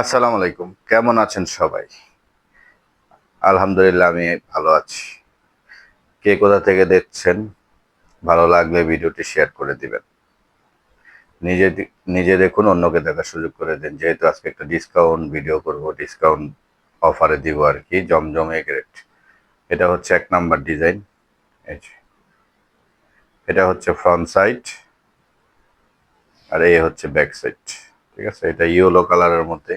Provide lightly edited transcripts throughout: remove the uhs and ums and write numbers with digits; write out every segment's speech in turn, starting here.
আসসালামু আলাইকুম। কেমন আছেন সবাই? আলহামদুলিল্লাহ আমি ভালো আছি। কে কোথা থেকে দেখছেন? ভালো লাগলে ভিডিওটি শেয়ার করে দিবেন। নিজে দি নিজে দেখুন, অন্যকে দেখার সুযোগ করে দিন। যেহেতু আজকে একটা ডিসকাউন্ট ভিডিও করব, ডিসকাউন্ট অফারে দিব আরকি। জমজম এগ রেট। এটা হচ্ছে ১ নাম্বার ডিজাইন। এই যে। এটা হচ্ছে ফ্রন্ট সাইড আর এই হচ্ছে ব্যাক সাইড। ঠিক আছে? এটা ইয়েলো কালারের মধ্যে।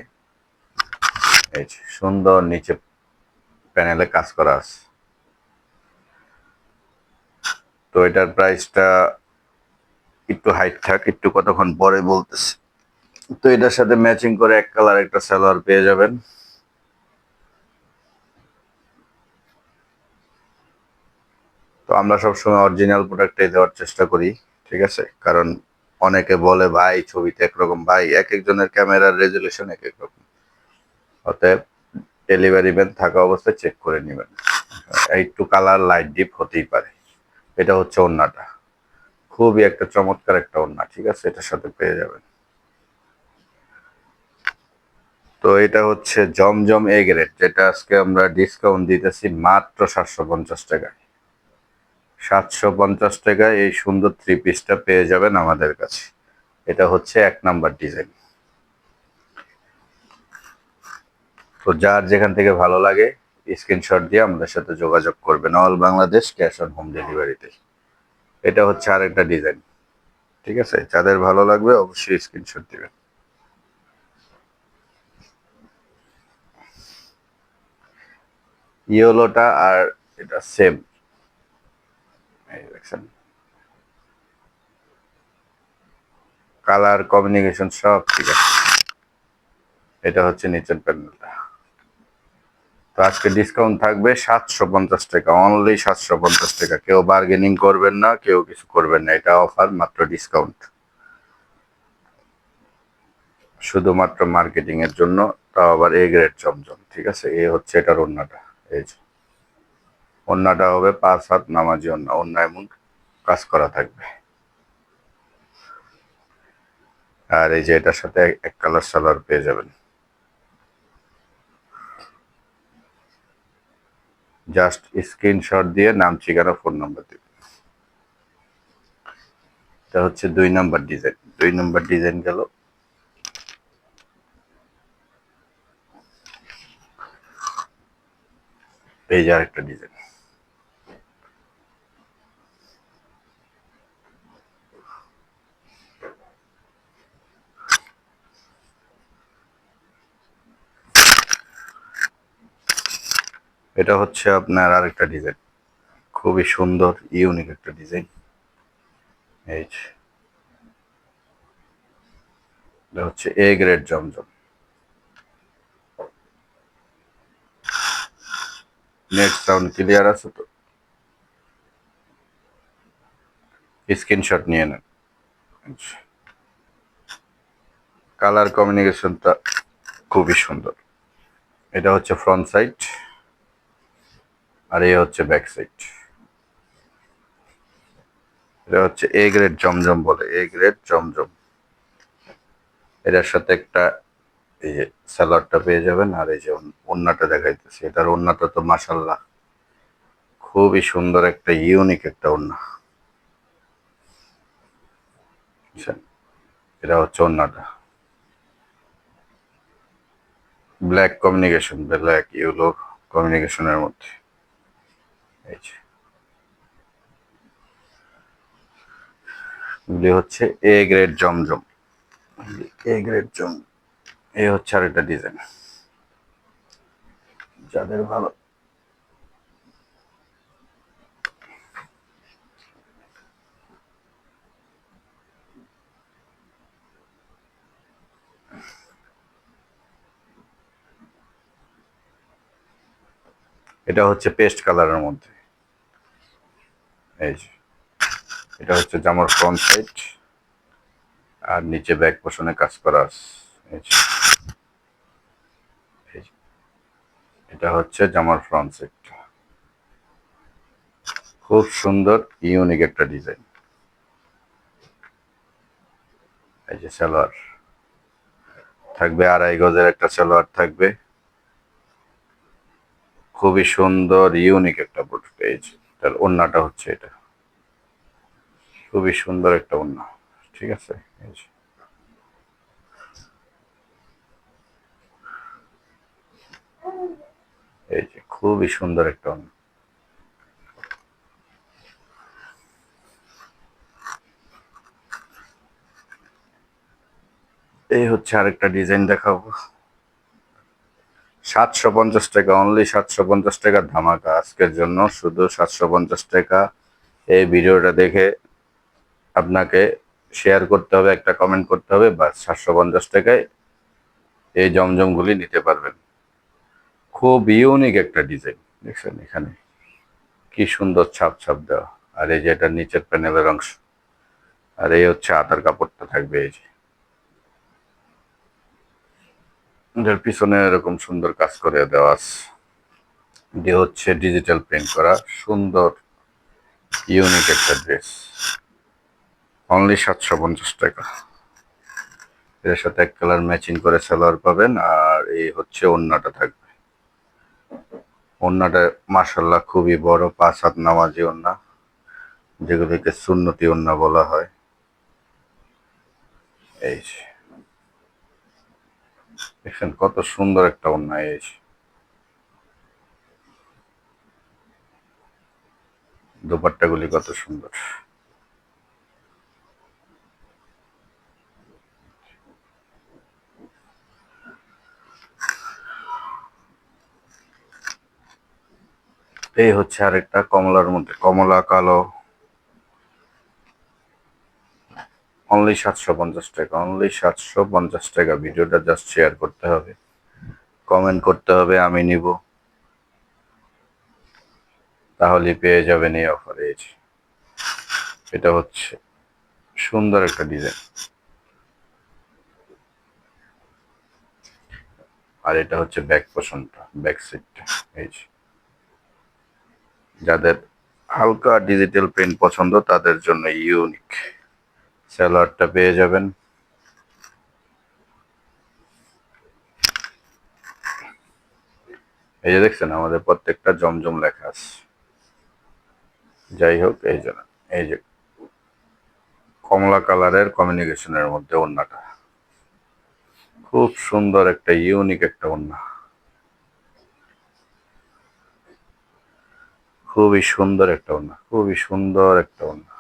এই যে সুন্দর নিচে প্যানেলে কাজ করা আছে। তো এটার প্রাইসটা একটু হাইট থাক, একটু কতক্ষণ পরে বলতেছি। তো এটার সাথে ম্যাচিং করে এক কালার একটা সালোয়ার পেয়ে যাবেন। তো আমরা সবসময় অরিজিনাল প্রোডাক্টটাই দেওয়ার চেষ্টা করি, ঠিক আছে? কারণ অনেকে বলে ভাই ছবিতে একরকম, ভাই এক একজনের ক্যামেরার রেজুলেশন এক এক রকম। অতএব ডেলিভারি ম্যান থাকা অবস্থায় চেক করে নেবেন। একটু কালার লাইট ডিপ হতেই পারে। এটা হচ্ছে ওড়নাটা, খুবই একটা চমৎকার একটা ওড়না, ঠিক আছে? এটার সাথে পেয়ে যাবেন। তো এটা হচ্ছে জমজম এ গ্রেড, যেটা আজকে আমরা ডিসকাউন্ট দিতেছি মাত্র 750 টাকায়। 750 টাকায় এই সুন্দর থ্রি পিসটা পেয়ে যাবেন আমাদের কাছে। এটা হচ্ছে ১ নাম্বার ডিজাইন। তো যার যেখান থেকে ভালো লাগে স্ক্রিনশট দিয়ে আমাদের সাথে যোগাযোগ করবেন। All Bangladesh cash on home ডেলিভারিতে। এটা হচ্ছে আরেকটা ডিজাইন, ঠিক আছে? যাদের ভালো লাগবে অবশ্যই স্ক্রিনশট দিবেন। ইয়েলোটা আর এটা সেম, এই দেখছেন, কালার কমিউনিকেশন সব ঠিক আছে। এটা হচ্ছে নিচের প্যানেলটা। তো আজকে ডিসকাউন্ট থাকবে 750 টাকা, অনলি 750 টাকা। কেউ বার্গেনিং করবেন না, কেউ কিছু করবেন না, এটা অফার, মাত্র ডিসকাউন্ট, শুধুমাত্র মার্কেটিং এর জন্য। তাও আবার এ গ্রেড জমজম, ঠিক আছে? এই হচ্ছে এটার ওড়নাটা। এই যে ওড়নাটা হবে ৫ হাত নামাজি ওড়না, ওড়না এমন কাজ করা থাকবে। আর এই যে এটার সাথে এক কালার সালোয়ার পেয়ে যাবেন। জাস্ট স্ক্রিনশট দিয়ে নাম, ঠিকানা, ফোন নাম্বার দিবেন। এটা হচ্ছে ২ নাম্বার ডিজাইন। ২ নাম্বার ডিজাইন গেল। এই যে আরেকটা ডিজাইন। এটা হচ্ছে আপনার আরেকটা ডিজাইন, খুবই সুন্দর ইউনিক একটা ডিজাইন। এই যে এটা হচ্ছে A grade Zamzam. Net sound clear আছে তো? স্ক্রিনশট নিয়ে নেন। কালার কমিউনিকেশনটা খুবই সুন্দর। এটা হচ্ছে ফ্রন্ট সাইড আর এই হচ্ছে ব্যাক সাইড। এটা হচ্ছে এ গ্রেড জমজম বলে, এ গ্রেড জমজম। এটার সাথে একটা এই যে সালোয়ারটা পেয়ে যাবেন। আর এই যে ওড়নাটা দেখাইতেছি, এটার ওড়নাটা তো মাশাল্লাহ খুবই সুন্দর, একটা ইউনিক একটা ওড়না। বুঝছেন? এটা হচ্ছে ওড়নাটা, ব্ল্যাক কমিউনিকেশন, ব্ল্যাক ইয়েলো কমিউনিকেশনের মধ্যে। এই যে এগুলি হচ্ছে A grade Zamzam, A grade জম। এই হচ্ছে আরেকটা ডিজাইন, যাদের ভালো। এটা হচ্ছে পেস্ট কালারের মধ্যে। এই যে এটা হচ্ছে জামার ফ্রন্ট সাইড আর নিচে ব্যাক পোষণে কাজ করা আছে। এই যে এই যে, এটা হচ্ছে জামার ফ্রন্ট সাইড। খুব সুন্দর ইউনিক একটা ডিজাইন। এই যে সালোয়ার, থাকবে, 2.5 গজের একটা সালোয়ার থাকবে। খুবই সুন্দর ইউনিক একটা প্রোডাক্ট। এই যে তার ওড়নাটা হচ্ছে এটা, খুবই সুন্দর একটা ওড়না। ঠিক আছে, এই যে খুবই সুন্দর একটা ওড়না। এই হচ্ছে আরেকটা ডিজাইন দেখাবো। 750 টাকা, অনলি 750 টাকা ধামাকা আজকের জন্য, শুধু 750 টাকা। এই ভিডিওটা দেখে আপনাকে শেয়ার করতে হবে, একটা কমেন্ট করতে হবে, বাস 750 টাকায় এই জমজমগুলি নিতে পারবেন। খুব ইউনিক একটা ডিজাইন, দেখছেন এখানে কি সুন্দর ছাপ ছাপ দেওয়া। আর এই যে এটা নিচের প্যানেলের অংশ, আর এই হচ্ছে হাতার কাপড়টা থাকবে। এই যে এটার পিছনে এরকম সুন্দর কাজ করে দেওয়া আছে। এটি হচ্ছে ডিজিটাল প্রিন্ট করা সুন্দর ইউনিক একটা ড্রেস, অনলি 750 টাকা। এর সাথে এক কালার ম্যাচিং করে সালোয়ার পাবেন, আর এই হচ্ছে ওড়নাটা থাকবে। ওড়নাটা মাশাআল্লাহ খুবই বড়, 5 হাত নামাজি ওড়না, যেগুলিকে সুন্নতি ওড়না বলা হয়। এই যে দেখেন কত সুন্দর একটা ওড়না। এই যে দোপাট্টাগুলি কত সুন্দর। এই হচ্ছে আরেকটা কমলার মধ্যে, কমলা কালো, অনলি 750 টাকা, অনলি 750 টাকা। ভিডিওটা জাস্ট শেয়ার করতে হবে, কমেন্ট করতে হবে আমি নিব, তাহলেই পেয়ে যাবেন এই অফার। এই যে এটা হচ্ছে সুন্দর একটা ডিজাইন, আর এটা হচ্ছে ব্যাক পোর্শনটা, ব্যাক সাইডটা। এই যে যাদের হালকা ডিজিটাল প্রিন্ট পছন্দ তাদের জন্য ইউনিক সালোয়ারটা পেয়ে যাবেন। এই যে দেখছেন আমাদের প্রত্যেকটা জমজম লেখা আছে। যাই হোক, এই জন্য এই যে কমলা কালারের কমিউনিকেশনের মধ্যে ওড়নাটা, খুব সুন্দর একটা ইউনিক একটা ওড়না, খুবই সুন্দর একটা ওড়না, খুবই সুন্দর একটা ওড়না।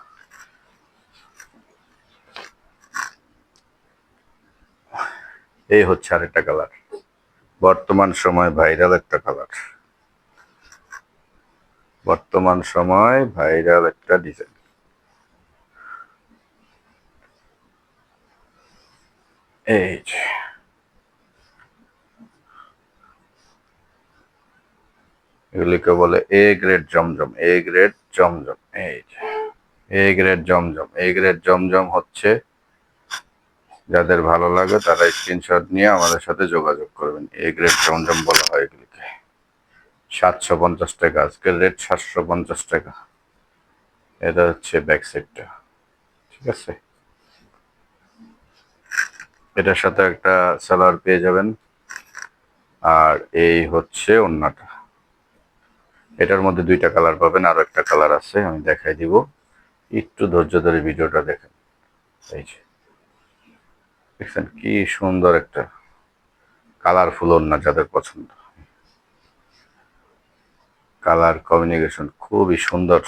এই হচ্ছে আরেকটা কালার, বর্তমান সময় ভাইরাল একটা কালার, বর্তমান সময় ভাইরাল একটা ডিজাইন। এই যে এগুলিকে বলে A grade Zamzam, A grade জমজম। এই যে A grade Zamzam, A grade জমজম হচ্ছে যাদের ভালো লাগে তারা স্ক্রিনশট নিয়ে আমাদের সাথে যোগাযোগ করবেন। এ গ্রেড জমজম বলা হয় এগুলিকে। 750 টাকা, আজকের রেট 750 টাকা। এটা হচ্ছে ব্যাক সাইডটা, ঠিক আছে। এটার সাথে একটা সালোয়ার পেয়ে যাবেন, আর এই হচ্ছে ওড়নাটা। এটার মধ্যে দুইটা কালার পাবেন, আরো একটা কালার আছে আমি দেখাই দিব, একটু ধৈর্য ধরে ভিডিওটা দেখেন। এই যে দেখছেন কি সুন্দর একটা কালারফুল ওড়না, যাদের পছন্দ, কালার কমিউনিকেশন খুবই সুন্দর।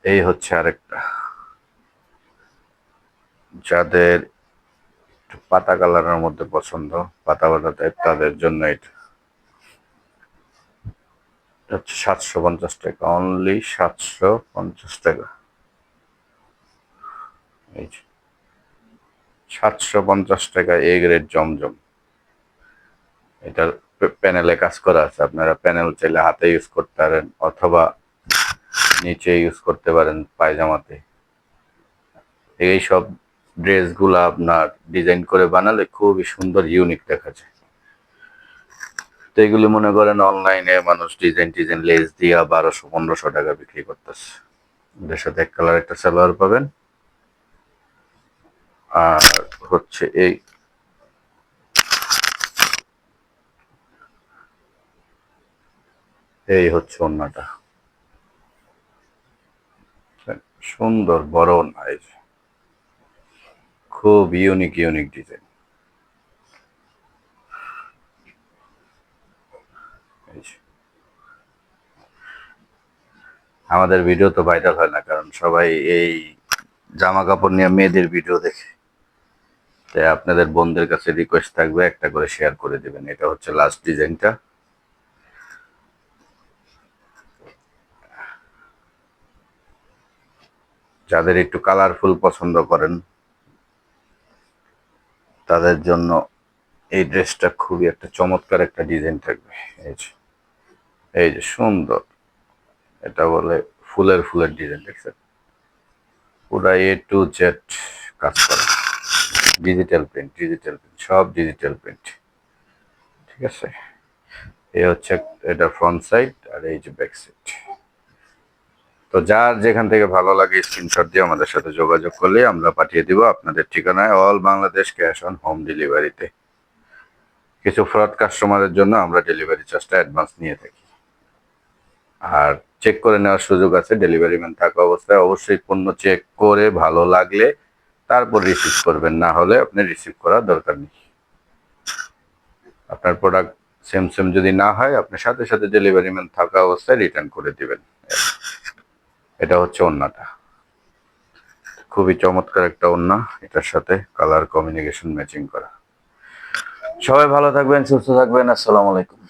এই হচ্ছে আরেকটা, যাদের পাতা কালারের মধ্যে পছন্দ, পাতা পাতা টাইপ, তাদের জন্য এটা হচ্ছে 750 টাকা, অনলি 750 টাকা। এই যে 750 টাকা এ গ্রেড জমজম। এটার প্যানেলে কাজ করা আছে, আপনারা প্যানেল চাইলে হাতে ইউজ করতে পারেন অথবা নিচে ইউজ করতে পারেন পায়জামাতে। এই সব ড্রেসগুলো আপনার ডিজাইন করে বানালে খুবই সুন্দর ইউনিক দেখা যায়। তো এগুলি মনে করেন অনলাইনে মানুষ ডিজাইন লেস দিয়া 1200-1500 টাকা বিক্রি করতেছে। এটার সাথে এক কালার একটা সালোয়ার পাবেন। আর হচ্ছে এই হচ্ছে ওড়নাটা, সুন্দর বড় ওড়না, এই যে খুব ইউনিক ইউনিক ডিজাইন। এই যে আমাদের ভিডিও তো ভাইরাল হয় না, কারণ সবাই এই জামা কাপড় নিয়ে মেয়েদের ভিডিও দেখে। তাই আপনাদের বোনদের কাছে রিকোয়েস্ট থাকবে একটা করে শেয়ার করে দিবেন। এটা হচ্ছে লাস্ট ডিজাইনটা। যাদের একটু কালারফুল পছন্দ করেন তাদের জন্য এই ড্রেসটা খুবই একটা চমৎকার একটা ডিজাইন থাকবে। এই যে সুন্দর, এটা বলে ফুলের ফুলের ডিজাইন, দেখছেন? পুরা A to Z কাজ করা, ডিজিটাল প্রিন্ট, ডিজিটাল প্রিন্ট, সব ডিজিটাল প্রিন্ট। ঠিক আছে, এই হচ্ছে এটা ফ্রন্ট সাইড, আর এই যে ব্যাক সাইড। তো যার যেখান থেকে ভালো লাগে স্ক্রিনশট দিয়ে আমাদের সাথে যোগাযোগ করলে আমরা পাঠিয়ে দিব আপনাদের ঠিকানায়, all Bangladesh cash on home ডেলিভারিতে। কিছু ফ্রড কাস্টমারের জন্য আমরা ডেলিভারি চার্জটা অ্যাডভান্স নিয়ে থাকি। আর চেক করে নেওয়ার সুযোগ আছে, ডেলিভারি ম্যান থাকা অবস্থায় অবশ্যই পণ্য চেক করে ভালো লাগলে তারপর রিসিভ করবেন, না হলে আপনি রিসিভ করার দরকার নেই। আপনার প্রোডাক্ট সেম সেম যদি না হয় আপনি সাথে সাথে ডেলিভারি ম্যান থাকা অবস্থায় রিটার্ন করে দিবেন। এটা হচ্ছে ওড়নাটা, খুবই চমৎকার একটা ওড়না, এটার সাথে কালার কমিউনিকেশন ম্যাচিং করা। সবাই ভালো থাকবেন, সুস্থ থাকবেন, আসসালামু আলাইকুম।